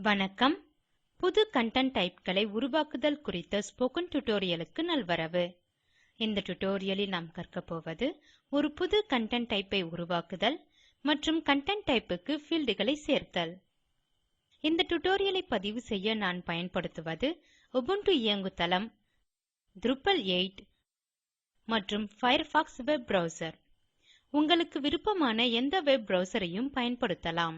வணக்கம். புது கண்டென்ட் டைப்களை உருவாக்குதல் குறித்த ஸ்போக்கன் டியூட்டோரியலுக்கு நல்வரவு. இந்த டியூட்டோரியலில் நாம் கற்கப்போவது ஒரு புது கண்டென்ட் டைப்பை உருவாக்குதல் மற்றும் கண்டென்ட் டைப்புக்கு ஃபீல்டுகளை சேர்த்தல். இந்த டியூட்டோரியலை பதிவு செய்ய நான் பயன்படுத்துவது உபுண்டு இயங்குதளம், Drupal 8 மற்றும் Firefox வெப் பிரவுசர். உங்களுக்கு விருப்பமான எந்த வெப் பிரவுசரையும் பயன்படுத்தலாம்.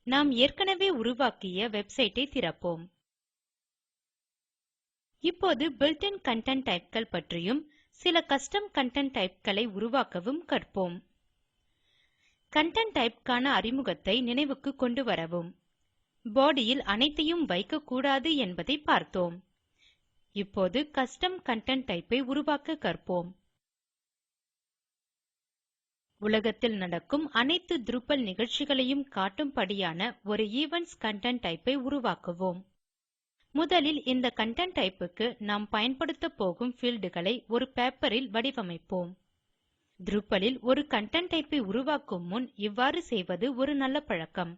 நாம் ஏற்கனவே உருவாக்கிய வெப்சைட்டை திறப்போம். இப்போது built-in கண்டென்ட் டைப்கள் பற்றியும் சில கஸ்டம் கண்டென்ட் டைப்களை உருவாக்கவும் கற்போம். கண்டென்ட் டைப்க்கான அறிமுகத்தை நினைவுக்கு கொண்டு வரவும். பாடியில் அனைத்தையும் வைக்கக்கூடாது என்பதை பார்த்தோம். இப்போது கஸ்டம் கண்டென்ட் டைப்பை உருவாக்க கற்போம். உலகத்தில் நடக்கும் அனைத்து Drupal நிகழ்ச்சிகளையும் காட்டும்படியான ஒரு ஈவென்ட்ஸ் கண்டென்ட் டைப்பை உருவாக்குவோம். முதலில் இந்த கண்டென்ட் டைப்புக்கு நாம் பயன்படுத்தப் போகும் ஃபீல்டுகளை ஒரு பேப்பரில் வடிவமைப்போம். Drupalல் ஒரு கண்டென்ட் டைப்பை உருவாக்கும் முன் இவ்வாறு செய்வது ஒரு நல்ல பழக்கம்.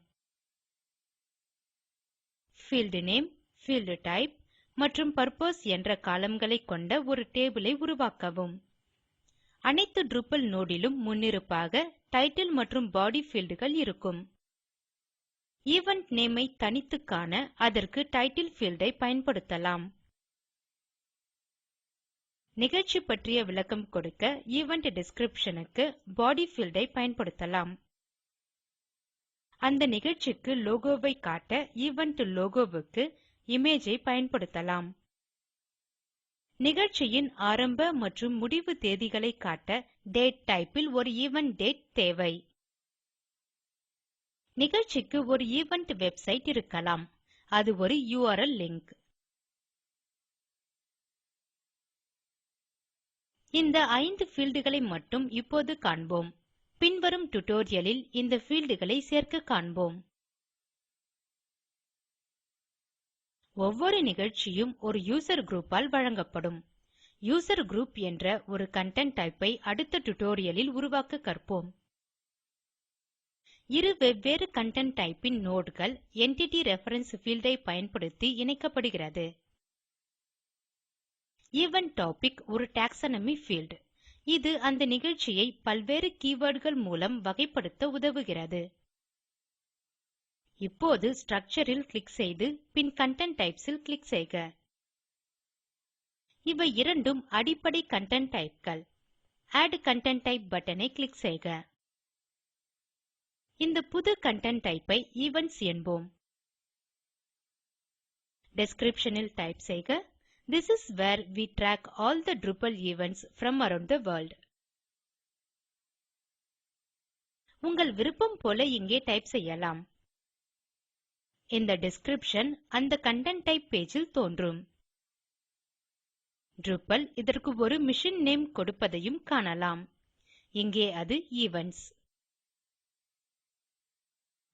ஃபீல்ட் நேம், ஃபீல்ட் டைப் மற்றும் பர்ப்போஸ் என்ற காலம்களை கொண்ட ஒரு டேபிளை உருவாக்கவும். அனைத்து Drupal நோடிலும் முன்னிருப்பாக டைட்டில் மற்றும் பாடி ஃபீல்டுகள் இருக்கும். ஈவென்ட் நேம் ஐ தனித்து காண அதற்கு டைட்டில் ஃபீல்ட் ஐ பயன்படுத்தலாம். நிகழ்ச்சி பற்றிய விளக்கம் கொடுக்க ஈவென்ட் டிஸ்கிரிப்ஷன் க்கு பாடி ஃபீல்ட் ஐ பயன்படுத்தலாம். அந்த நிகழ்ச்சிக்கு லோகோவை காட்ட ஈவென்ட் லோகோவுக்கு இமேஜ் ஐ பயன்படுத்தலாம். நிகழ்ச்சியின் ஆரம்ப மற்றும் முடிவு தேதிகளை காட்ட டேட் டைப் ல் ஒரு ஈவென்ட் டேட் தேவை. நிகழ்ச்சிக்கு ஒரு ஈவென்ட் வெப்சைட் இருக்கலாம். அது ஒரு URL லிங்க். இந்த 5 ஃபீல்டுகளை மட்டும் இப்போது காண்போம். பின்வரும் டியூட்டோரியலில் இந்த ஃபீல்டுகளை சேர்க்க காண்போம். ஒவ்வொரு நிகழ்ச்சியும் ஒரு யூசர் குரூப் ஆல் வழங்கப்படும். யூசர் குரூப் என்ற ஒரு கண்டென்ட் டைப்பை அடுத்த டியூட்டோரியலில் உருவாக்க கற்போம். இரு வெவ்வேறு கண்டென்ட் டைப்பின் நோட்கள் என்டிட்டி ரெஃபரன்ஸ் ஃபீல்ட் ஐ பயன்படுத்தி இணைக்கப்படுகிறது. ஈவென்ட் டாபிக் ஒரு டாக்சானமி ஃபீல்ட். இது அந்த நிகழ்ச்சியை பல்வேறு கீவர்ட்கள் மூலம் வகைப்படுத்த உதவுகிறது. இப்போது ஸ்ட்ரக்சர் ல் கிளிக் செய்து பின் கண்டென்ட் டைப்ஸ் ல் கிளிக் செய்க. இவை இரண்டும் அடிப்படை கண்டென்ட் டைப்கள். ஆட் கண்டென்ட் டைப் பட்டன் ஐ கிளிக் செய்க. இந்த புது கண்டென்ட் டைப் ஐ ஈவென்ட்ஸ் என்போம். டிஸ்கிரிப்ஷன் ல் டைப் செய்க, This is where we track all the Drupal events from around the world. உங்கள் விருப்பம் போல இங்கே டைப் செய்யலாம். இந்த டிஸ்கிரிப்ஷன் அந்த கண்டென்ட் டைப் பேஜ் ல் தோன்றும். Drupal இதற்கு ஒரு மிஷன் நேம் கொடுப்பதையும் காணலாம். இங்கே அது ஈவென்ட்ஸ்.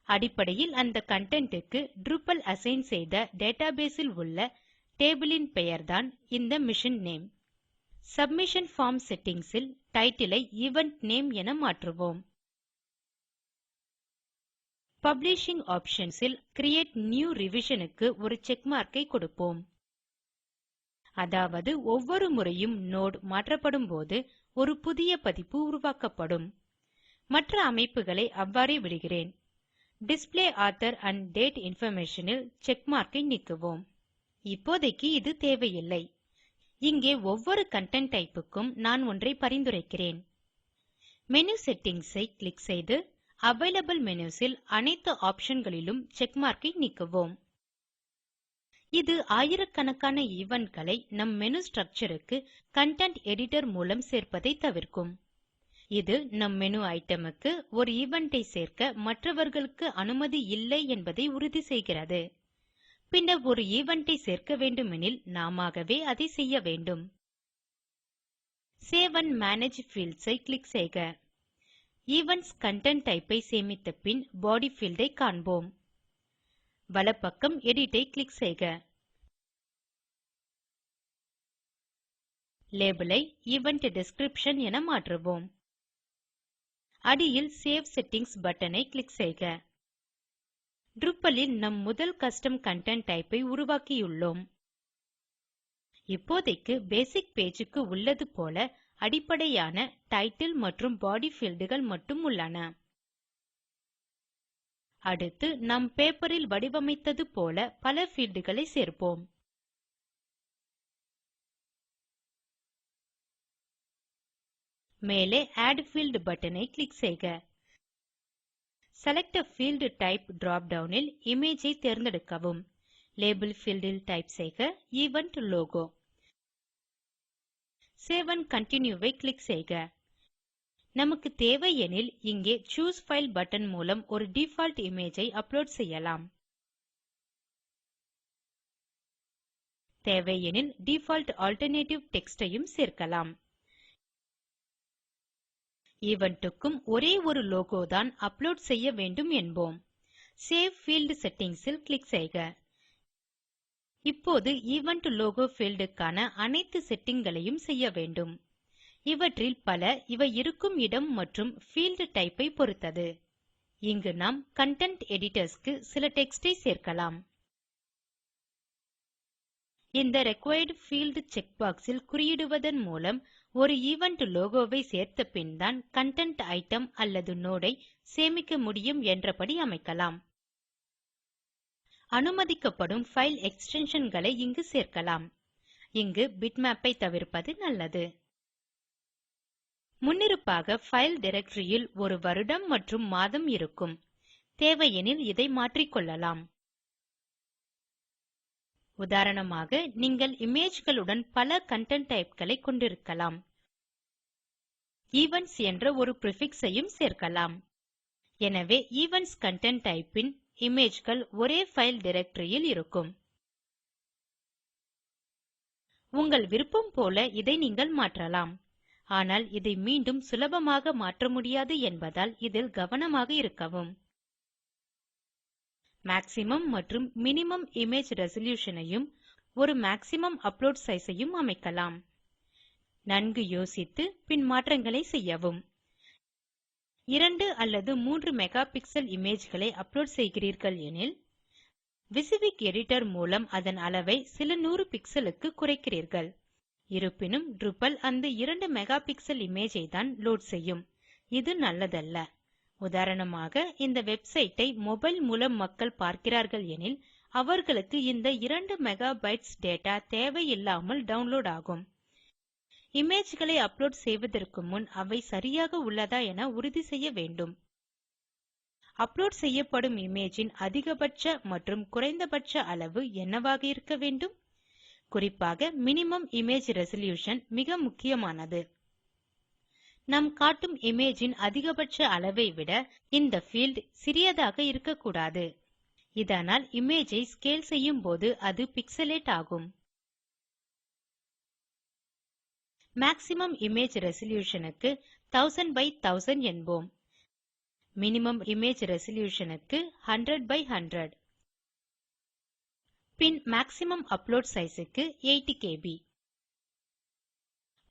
அடிப்படையில் அந்த கண்டென்ட் க்கு Drupal அசைன் செய்த டேட்டாபேஸ் ல் உள்ள டேபிள் ன் பெயர்தான் இந்த mission name. Submission form settings ல் டைட்டில் ஐ ஈவென்ட் நேம் என மாற்றுவோம். பப்ளிஷிங் ஆப்ஷன்ஸ் ல் கிரியேட் நியூ ரிவிஷன் க்கு ஒரு செக் மார்க் ஐ கொடுப்போம். அதாவது ஒவ்வொரு முறையும் நோட் மாற்றப்படும்போது ஒரு புதிய பதிப்பு உருவாக்கப்படும். மற்ற அமைப்புகளை அவ்வாறே விடுகிறேன். Display author and date information ல் செக் மார்க் ஐ நீக்குவோம். இப்போதைக்கு இது தேவையில்லை. இங்கே ஒவ்வொரு கண்டென்ட் டைப் க்கும் நான் ஒன்றை பரிந்துரைக்கிறேன். மேனு செட்டிங்ஸ் ஐ கிளிக் செய்து அவைலபிள் மெனஸ் ல் அனைத்து ஆப்ஷன் களிலும் செக் மார்க் ஐ நீக்குவோம். இது ஆயிரக்கணக்கான ஈவென்ட் களை நம் மெனு ஸ்ட்ரக்சர் க்கு கண்டென்ட் எடிட்டர் மூலம் சேர்ப்பதை தவிர்க்கும். இது நம் மெனு ஐட்டம் க்கு ஒரு ஈவென்ட் ஐ சேர்க்க மற்றவர்களுக்கு அனுமதி இல்லை என்பதை உறுதி செய்கிறது. பின்னர் ஒரு ஈவென்ட் ஐ சேர்க்க வேண்டுமெனில் நாமாகவே அதை செய்ய வேண்டும். Save and manage fields I click செய்க. ஈவென்ட்ஸ் கண்டென்ட் டைப் ஐ சேமித்த பின் பாடி ஃபீல்ட் ஐ காண்போம். வலப்பக்கம் எடிட் ஐ கிளிக் செய்க. லேபல் ஐ ஈவென்ட் டிஸ்கிரிப்ஷன் என மாற்றுவோம். அடியில் சேவ் செட்டிங்ஸ் பட்டன் ஐ கிளிக் செய்க. Drupalல் நம் முதல் கஸ்டம் கன்டென்ட் டைப் ஐ உருவாக்கியுள்ளோம். இப்போதைக்கு பேசிக் பேஜ் க்கு உள்ளது போல அடிப்படையான டைட்டில் மற்றும் பாடி fieldகள் மட்டும் உள்ளன. அடுத்து நாம் பேப்பர் ல் வடிவமைத்தது போல பல fieldகளை சேர்ப்போம். மேலே ஆட் ஃபீல்ட் பட்டன் ஐ கிளிக் செய்க. Select a field type drop down ல் இமேஜ் ஐ தேர்ந்தெடுக்கவும். லேபல் ஃபீல்ட் ல் டைப் செய்க event logo. Save and continue ஐ கிளிக் செய்க. நமக்கு தேவை எனில் இங்கே சூஸ் பைல் பட்டன் மூலம் ஒரு டிஃபால்ட் இமேஜ் ஐ அப்லோட் செய்யலாம். தேவையெனில் டிஃபால்ட் ஆல்டர்னேட்டிவ் டெக்ஸ்ட் ஐயும் சேர்க்கலாம். எவென்ட் க்கும் ஒரே ஒரு லோகோ தான் அப்லோட் செய்ய வேண்டும் என்போம். சேவ் ஃபீல்ட் செட்டிங்ஸ் ல் கிளிக் செய்க. இப்போது எவென்ட் லோகோ ஃபீல்ட் க்கான அனைத்து செட்டிங் களையும் செய்ய வேண்டும். இவற்றில் பல இவை இருக்கும் இடம் மற்றும் ஃபீல்ட் டைப் ஐ பொறுத்தது. இங்கு நாம் கன்டென்ட் எடிட்டர்ஸ் க்கு சில டெக்ஸ்ட் ஐ சேர்க்கலாம். இந்த ரிக்வயர்ட் ஃபீல்ட் செக் பாக்ஸ் ல் குறியிடுவதன் மூலம் ஒரு எவென்ட் லோகோ ஐ சேர்த்த பின் தான் கன்டென்ட் ஐட்டம் அல்லது நோட் ஐ சேமிக்க முடியும் என்றபடி அமைக்கலாம். அனுமதிக்கப்படும் ஃபைல் எக்ஸ்டென்ஷன் களை இங்கு சேர்க்கலாம். இங்கு பிட்மேப் ஐ தவிர்ப்பது நல்லது. முன்னிருப்பாக ஃபைல் டைரக்டரி ல் ஒரு வருடம் மற்றும் மாதம் இருக்கும். தேவையெனில் இதை மாற்றிக்கொள்ளலாம். உதாரணமாக நீங்கள் இமேஜ்களுடன் பல கன்டென்ட் டைப் களை கொண்டிருக்கலாம். ஈவென்ட்ஸ் என்ற ஒரு பிரிஃபிக்ஸ் ஐயும் சேர்க்கலாம். எனவே ஈவென்ட்ஸ் கன்டென்ட் டைப் ன் இமேஜ்கள் ஒரே ஃபைல் டைரக்டரி ல் இருக்கும். உங்கள் விருப்பம் போல இதை நீங்கள் மாற்றலாம். ஆனால் இதை மீண்டும் சுலபமாக மாற்ற முடியாது என்பதால் இதில் கவனமாக இருக்கவும். மேக்ஸிமம் மற்றும் மினிமம் இமேஜ் ரெசல்யூஷன் ஐயும் ஒரு மேக்ஸிமம் அப்லோட் சைஸ் ஐயும் அமைக்கலாம். நன்கு யோசித்து பின் மாற்றங்களை செய்யவும். 2 அல்லது 3 மெகா பிக்சல் இமேஜ்களை அப்லோட் செய்கிறீர்கள் எனில் விசிவிக் எடிட்டர் மூலம் அதன் அளவை சில 100 பிக்சலுக்கு குறைக்கிறீர்கள். இருப்பினும் Drupal அந்த 2 மெகா பிக்சல் இமேஜ் ஐ தான் லோட் செய்யும். இது நல்லதல்ல. உதாரணமாக இந்த வெப்சைட் ஐ மொபைல் மூலம் மக்கள் பார்க்கிறார்கள் எனில் அவர்களுக்கு இந்த 2 மெகாபைட்ஸ் டேட்டா தேவையில்லாமல் டவுன்லோட் ஆகும். இமேஜ்களை அப்லோட் செய்வதற்கு முன் அவை சரியாக உள்ளதா என உறுதி செய்ய வேண்டும். அப்லோட் செய்யப்படும் இமேஜ் ன் அதிகபட்ச மற்றும் குறைந்தபட்ச அளவு என்னவாக இருக்க வேண்டும்? குறிப்பாக மினிமம் இமேஜ் ரெசல்யூஷன் மிக முக்கியமானது. நாம் காட்டும் இமேஜ் ன் அதிகபட்ச அளவை விட இந்த ஃபீல்ட் சிறியதாக இருக்கக்கூடாது. இதனால் இமேஜ் ஐ ஸ்கேல் செய்யும் போது அது பிக்சலேட் ஆகும். மேக்ஸிமம் இமேஜ் ரெசல்யூஷன் க்கு 1000 பை 1000 என்போம். மினிமம் இமேஜ் ரெசல்யூஷன் க்கு 100 பை 100. பின் மேக்ஸிமம் அப்லோட் சைஸ் க்கு 80 கேபி.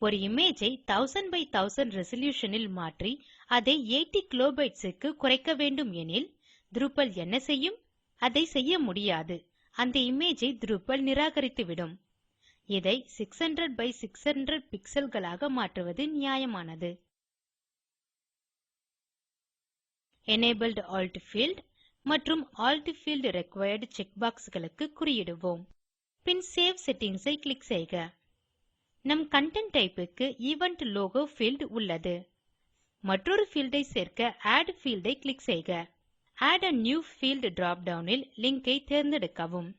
ஒரு இமேஜ் ஐ 1000 பை 1000 ரெசல்யூஷன் ல் மாற்றி அதை 80 கிலோபைட்ஸ் க்கு குறைக்க வேண்டும் எனில் Drupal என்ன செய்யும்? அதை செய்ய முடியாது. அந்த இமேஜ் ஐ Drupal நிராகரித்துவிடும். இதை 600 பை 600 பிக்சல்களாக மாற்றுவது நியாயமானது. எனபிள்ட் ஆல்ட் ஃபீல்ட் மற்றும் ஆல்ட் ஃபீல்ட் ரிக்வயர்ட் செக்பாக்ஸ்களுக்கு குறியிடுவோம். பின் சேவ் செட்டிங்ஸ் ஐ கிளிக் செய்க. நம் கன்டென்ட் டைப் க்கு எவென்ட் லோகோ ஃபீல்ட் உள்ளது. மற்றொரு ஃபீல்ட் ஐ சேர்க்க ஆட் ஃபீல்ட் ஐ கிளிக் செய்க. Add a new field drop down ல் லிங்க் ஐ தேர்ந்தெடுக்கவும்.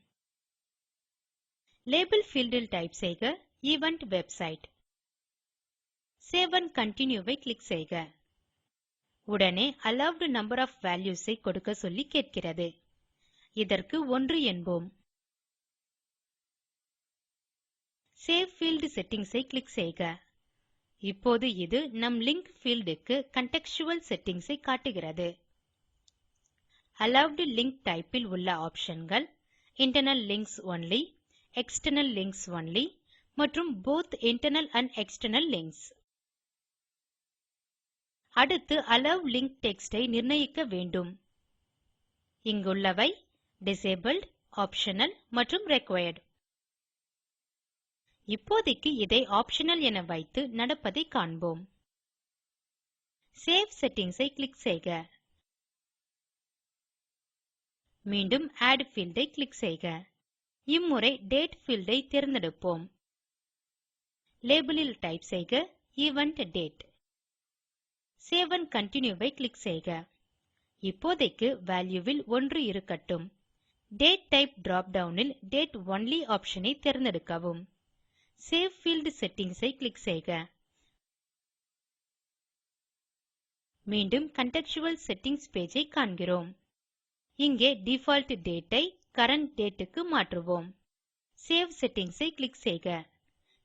லேபல் ஃபீல்ட் ல் டைப் செய்க event website. Save and continue ஐ கிளிக் செய்க. உடனே அலோவெட் நம்பர் ஒஃப் வால்யூஸ் ஐ கொடுக்க சொல்லி கேட்கிறது. இதற்கு 1 என்போம். சேவ் ஃபீல்ட் செட்டிங்ஸ் ஐ கிளிக் செய்க. இப்போது இது நம் லிங்க் ஃபீல்ட் க்கு கன்டெக்ஸ்டுவல் செட்டிங்ஸ் ஐ காட்டுகிறது. அலோவெட் லிங்க் டைப் ல் உள்ள ஆப்ஷன்கள் internal links only, external links only மற்றும் both internal and external links. அடுத்து அலோவ் லிங்க் டெக்ஸ்ட் ஐ நிர்ணயிக்க வேண்டும். இங்குள்ளவை டிசேபிள்ட், ஆப்ஷனல் மற்றும் ரிக்வயர்ட். இப்போதைக்கு இதை ஆப்ஷனல் என வைத்து நடப்பதை காண்போம். சேவ் செட்டிங்ஸ் ஐ கிளிக் செய்க. மீண்டும் ஆட் பீல்ட் ஐ கிளிக் செய்க. இம்முறை டேட் பீல்ட் ஐ தேர்ந்தெடுப்போம். லேபல் இல் டைப் செய்க event date. Save and continue I click செய்க. இப்போதைக்கு வால்யூ வில் 1 இருக்கட்டும். டேட் டைப் drop down இல் டேட் ஒன்லி ஆப்ஷன் ஐ தேர்ந்தெடுக்கவும். சேவ் பீல்ட் செட்டிங்ஸ் ஐ கிளிக் செய்க. மீண்டும் contextual செட்டிங்ஸ் பேஜ் ஐ காண்கிறோம். இங்கே டிஃபால்ட் டேட் ஐ கரண்ட் டேட் க்கு மாற்றுவோம். சேவ் செட்டிங்ஸ் ஐ கிளிக் செய்க.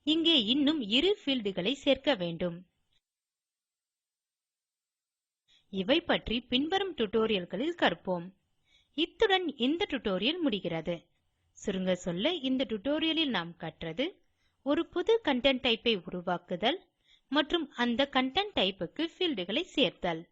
இங்கே இன்னும் 2 fieldகளை சேர்க்க வேண்டும். இவை பற்றி பின்வரும் tutorialகளில் கற்போம். இத்துடன் இந்த டியூட்டோரியல் முடிகிறது. சுருங்க சொல்ல இந்த tutorialலில் நாம் கற்றது ஒரு புது கன்டென்ட் டைப் ஐ உருவாக்குதல் மற்றும் அந்த கன்டென்ட் டைப் க்கு fieldகளை சேர்த்தல்.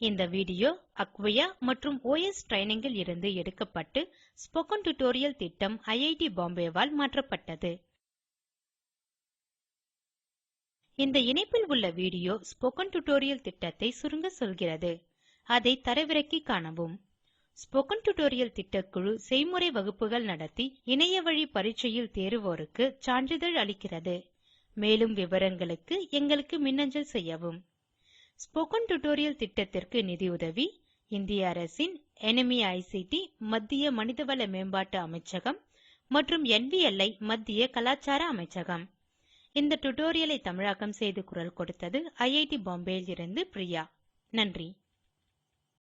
இந்த வீடியோ அக்வயா மற்றும் OS ட்ரெய்னிங் இல் இருந்து எடுக்கப்பட்டு ஸ்போக்கன் டியூட்டோரியல் திட்டம் ஐஐடி பாம்பேவால் மாற்றப்பட்டது. இந்த இணைப்பில் உள்ள வீடியோ ஸ்போக்கன் டியூட்டோரியல் திட்டத்தை சுருங்க சொல்கிறது. அதை தரவிறக்கி காணவும். ஸ்போக்கன் டியூட்டோரியல் திட்டக்குழு செய்முறை வகுப்புகள் நடத்தி இணைய வழி பரீட்சையில் தேர்வோருக்கு சான்றிதழ் அளிக்கிறது. மேலும் விவரங்களுக்கு எங்களுக்கு மின்னஞ்சல் செய்யவும். ஸ்போக்கன் டியூட்டோரியல் திட்டத்திற்கு நிதியுதவி இந்திய அரசின் NMEICT மத்திய மனிதவள மேம்பாட்டு அமைச்சகம் மற்றும் NVLI மத்திய கலாச்சார அமைச்சகம். இந்த டியூட்டோரியலை தமிழாக்கம் செய்து குரல் கொடுத்தது ஐஐடி பாம்பேவில் இருந்து பிரியா. நன்றி.